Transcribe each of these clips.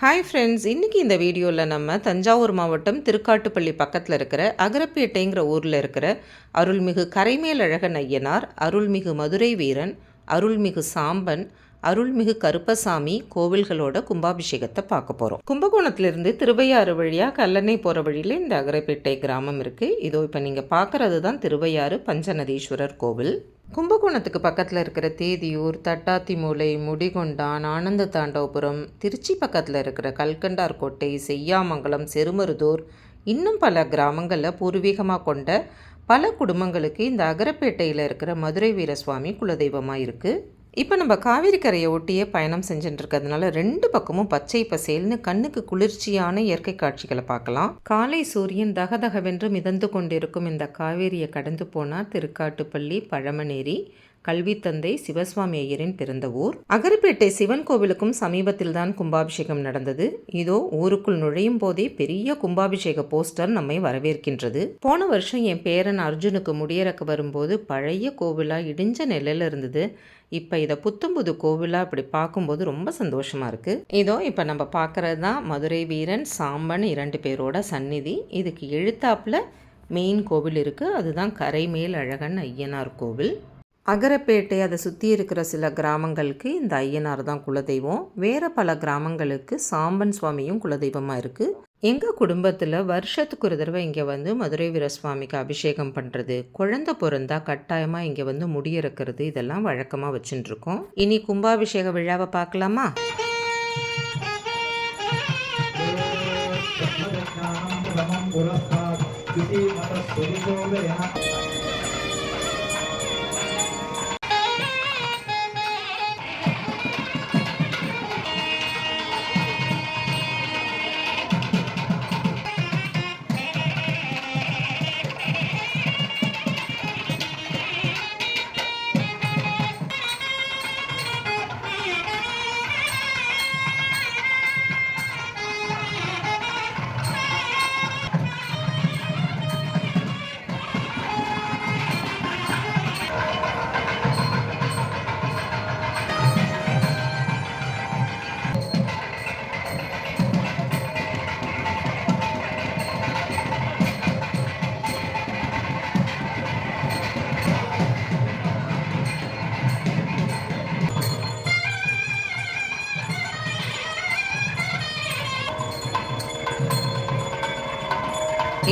Hi friends, இன்றைக்கி இந்த வீடியோவில் நம்ம தஞ்சாவூர் மாவட்டம் திருக்காட்டுப்பள்ளி பக்கத்தில் இருக்கிற அகரப்பேட்டைங்கிற ஊரில் இருக்கிற அருள்மிகு கரைமேலழகன் ஐயனார், அருள்மிகு மதுரை வீரன், அருள்மிகு சாம்பன், அருள்மிகு கருப்பசாமி கோவில்களோட கும்பாபிஷேகத்தை பார்க்க போகிறோம். கும்பகோணத்திலிருந்து திருவையாறு வழியாக கல்லணை போகிற வழியில் இந்த அகரப்பேட்டை கிராமம் இருக்குது. இதோ இப்போ நீங்கள் பார்க்குறது தான் திருவையாறு பஞ்சநதீஸ்வரர் கோவில். கும்பகோணத்துக்கு பக்கத்தில் இருக்கிற தேதியூர், தட்டாத்திமூலை, முடிகொண்டான், ஆனந்த தாண்டவபுரம், திருச்சி பக்கத்தில் இருக்கிற கல்கண்டார்கோட்டை, செய்யாமங்கலம், செருமருதூர், இன்னும் பல கிராமங்களில் பூர்வீகமாக கொண்ட பல குடும்பங்களுக்கு இந்த அகரப்பேட்டையில் இருக்கிற மதுரை வீரசுவாமி குலதெய்வமாக இருக்குது. இப்போ நம்ம காவிரி கரையை ஒட்டியே பயணம் செஞ்சுட்டு இருக்கிறதுனால ரெண்டு பக்கமும் பச்சை பசேல்னு கண்ணுக்கு குளிர்ச்சியான இயற்கை காட்சிகளை பார்க்கலாம். காலை சூரியன் தகதகவென்று மிதந்து கொண்டிருக்கும் இந்த காவேரியை கடந்து போனால் திருக்காட்டுப்பள்ளி, பழமநேரி, கல்வித்தந்தை சிவசுவாமி ஐயரின் பிறந்த ஊர். அகரப்பேட்டை சிவன் கோவிலுக்கும் சமீபத்தில் தான் கும்பாபிஷேகம் நடந்தது. இதோ ஊருக்குள் நுழையும் போதே பெரிய கும்பாபிஷேக போஸ்டர் நம்மை வரவேற்கின்றது. போன வருஷம் என் பேரன் அர்ஜுனுக்கு முடியறக்க வரும்போது பழைய கோவிலாக இடிஞ்ச நிலையில் இருந்தது. இப்போ இதை புத்தம்புது கோவிலாக இப்படி பார்க்கும்போது ரொம்ப சந்தோஷமாக இருக்குது. இதோ இப்போ நம்ம பார்க்குறது தான் மதுரை வீரன், சாம்பன் 2 பேரோட சந்நிதி. இதுக்கு எழுத்தாப்பில் மெயின் கோவில் இருக்குது. அதுதான் கரைமேலழகன் ஐயனார் கோவில். அகரப்பேட்டை அதை சுற்றி இருக்கிற சில கிராமங்களுக்கு இந்த ஐயனார் தான் குலதெய்வம். வேறு பல கிராமங்களுக்கு சாம்பன் சுவாமியும் குலதெய்வமாக இருக்குது. எங்கள் குடும்பத்தில் வருஷத்துக்கு ஒரு தடவை இங்கே வந்து மதுரை வீரசுவாமிக்கு அபிஷேகம் பண்ணுறது, குழந்தை பிறந்தா கட்டாயமாக இங்கே வந்து முடியிறக்கிறது, இதெல்லாம் வழக்கமாக வச்சுட்டுருக்கோம். இனி கும்பாபிஷேக விழாவை பார்க்கலாமா?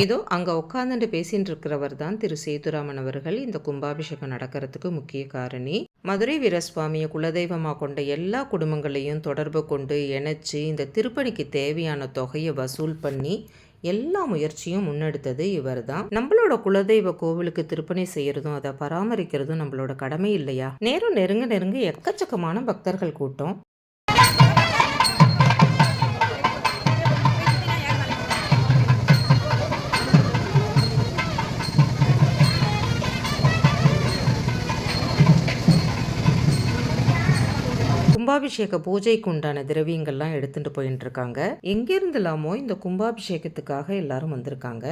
இதோ அங்கே உட்காந்துட்டு பேசின்னு இருக்கிறவர் தான் திரு சேதுராமன் அவர்கள். இந்த கும்பாபிஷேகம் நடக்கிறதுக்கு முக்கிய காரணி. மதுரை வீரசுவாமியை குலதெய்வமாக கொண்ட எல்லா குடும்பங்களையும் தொடர்பு கொண்டு இணைச்சி இந்த திருப்பணிக்கு தேவையான தொகையை வசூல் பண்ணி எல்லா முயற்சியும் முன்னெடுத்தது இவர் தான். நம்மளோட குலதெய்வ கோவிலுக்கு திருப்பணி செய்யறதும் அதை பராமரிக்கிறதும் நம்மளோட கடமை இல்லையா? நேரம் நெருங்க எக்கச்சக்கமான பக்தர்கள் கூட்டம். கும்பாபிஷேக பூஜைக்கு உண்டான திரவியங்கள்லாம் எடுத்துட்டு போயிட்டு இருக்காங்க. எங்கிருந்துலாமோ இந்த கும்பாபிஷேகத்துக்காக எல்லாரும் வந்திருக்காங்க.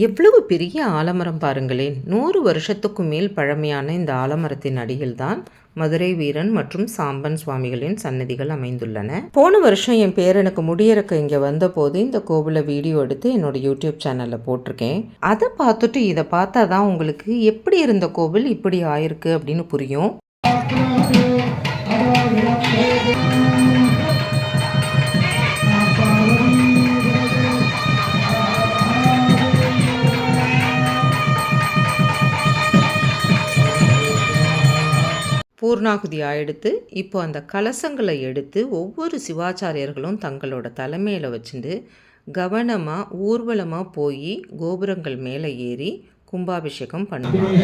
எவ்வளவு பெரிய ஆலமரம் பாருங்களேன். 100 வருஷத்துக்கும் மேல் பழமையான இந்த ஆலமரத்தின் அடியில்தான் மதுரை வீரன் மற்றும் சாம்பன் சுவாமிகளின் சன்னதிகள் அமைந்துள்ளன. போன வருஷம் என் பேரனுக்கு முடியறக்க இங்கே வந்தபோது இந்த கோவிலை வீடியோ எடுத்து என்னோட யூடியூப் சேனலில் போட்டிருக்கேன். அதை பார்த்துட்டு இதை பார்த்தா தான் உங்களுக்கு எப்படி இருந்த கோவில் இப்படி ஆயிருக்கு அப்படின்னு புரியும். பூர்ணாகுதி ஆயிடுத்து. இப்போ அந்த கலசங்களை எடுத்து ஒவ்வொரு சிவாச்சாரியர்களும் தங்களோட தலைமையில் வச்சுட்டு கவனமாக ஊர்வலமாக போய் கோபுரங்கள் மேலே ஏறி கும்பாபிஷேகம் பண்ணுவாங்க.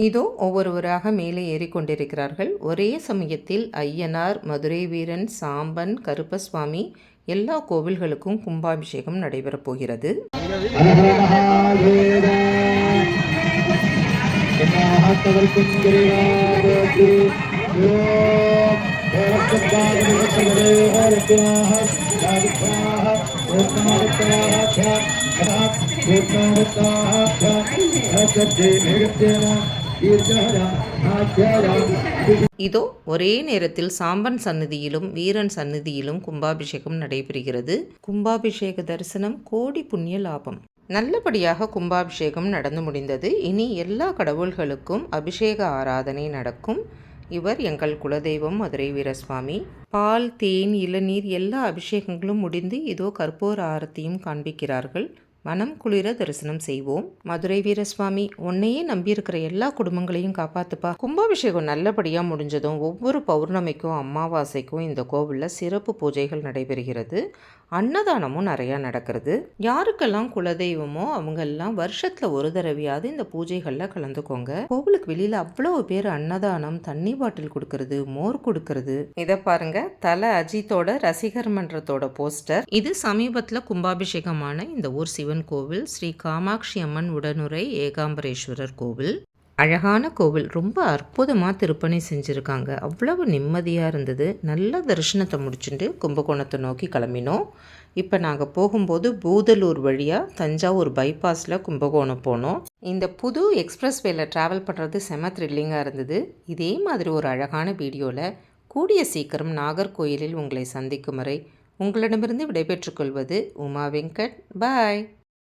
இதோ ஒவ்வொருவராக மேலே ஏறிக்கொண்டிருக்கிறார்கள். ஒரே சமயத்தில் ஐயனார், மதுரை வீரன், சாம்பன், கருப்பசுவாமி எல்லா கோவில்களுக்கும் கும்பாபிஷேகம் நடைபெறப் போகிறது. இதோ ஒரே நேரத்தில் சாம்பன் சன்னதியிலும் வீரன் சன்னதியிலும் கும்பாபிஷேகம் நடைபெறுகிறது. கும்பாபிஷேக தரிசனம் கோடி புண்ணிய லாபம். நல்லபடியாக கும்பாபிஷேகம் நடந்து முடிந்தது. இனி எல்லா கடவுள்களுக்கும் அபிஷேக ஆராதனை நடக்கும். இவர் எங்கள் குலதெய்வம் மதுரை வீரசுவாமி. பால், தேன், இளநீர் எல்லா அபிஷேகங்களும் முடிந்து இதோ கற்பூர ஆரத்தியும் காண்பிக்கிறார்கள். மனம் குளிர தரிசனம் செய்வோம். மதுரை வீரசுவாமி, உன்னையே நம்பியிருக்கிற எல்லா குடும்பங்களையும் காப்பாத்துப்பா. கும்பாபிஷேகம் நல்லபடியாக முடிஞ்சதும் ஒவ்வொரு பௌர்ணமிக்கும் அமாவாசைக்கும் இந்த கோவிலில் சிறப்பு பூஜைகள் நடைபெறுகிறது. அன்னதானமும் நிறையா நடக்கிறது. யாருக்கெல்லாம் குலதெய்வமோ அவங்கெல்லாம் வருஷத்தில் ஒரு தடவையாவது இந்த பூஜைகளில் கலந்துக்கோங்க. கோவிலுக்கு வெளியில் அவ்வளோ பேர் அன்னதானம், தண்ணி பாட்டில் கொடுக்கறது, மோர் கொடுக்கறது. இதை பாருங்க, தல அஜித்தோட ரசிகர் மன்றத்தோட போஸ்டர். இது சமீபத்தில் கும்பாபிஷேகமான இந்த ஊர் சிவன் கோவில் ஸ்ரீ காமாட்சி அம்மன் உடனுரை ஏகாம்பரேஸ்வரர் கோவில். அழகான கோவில், ரொம்ப அற்புதமாக திருப்பணி செஞ்சுருக்காங்க. அவ்வளவு நிம்மதியாக இருந்தது. நல்ல தரிசனத்தை முடிச்சுட்டு கும்பகோணத்தை நோக்கி கிளம்பினோம். இப்போ நாங்கள் போகும்போது பூதலூர் வழியாக தஞ்சாவூர் பைபாஸில் கும்பகோணம் போனோம். இந்த புது எக்ஸ்பிரஸ் வேல ட்ராவல் பண்ணுறது செம த்ரில்லிங்காக இருந்தது. இதே மாதிரி ஒரு அழகான வீடியோவில் கூடிய சீக்கிரம் நாகர்கோயிலில் உங்களை சந்திக்கும் வரை உங்களிடமிருந்து விடைபெற்றுக் கொள்வது உமா வெங்கட். பாய்.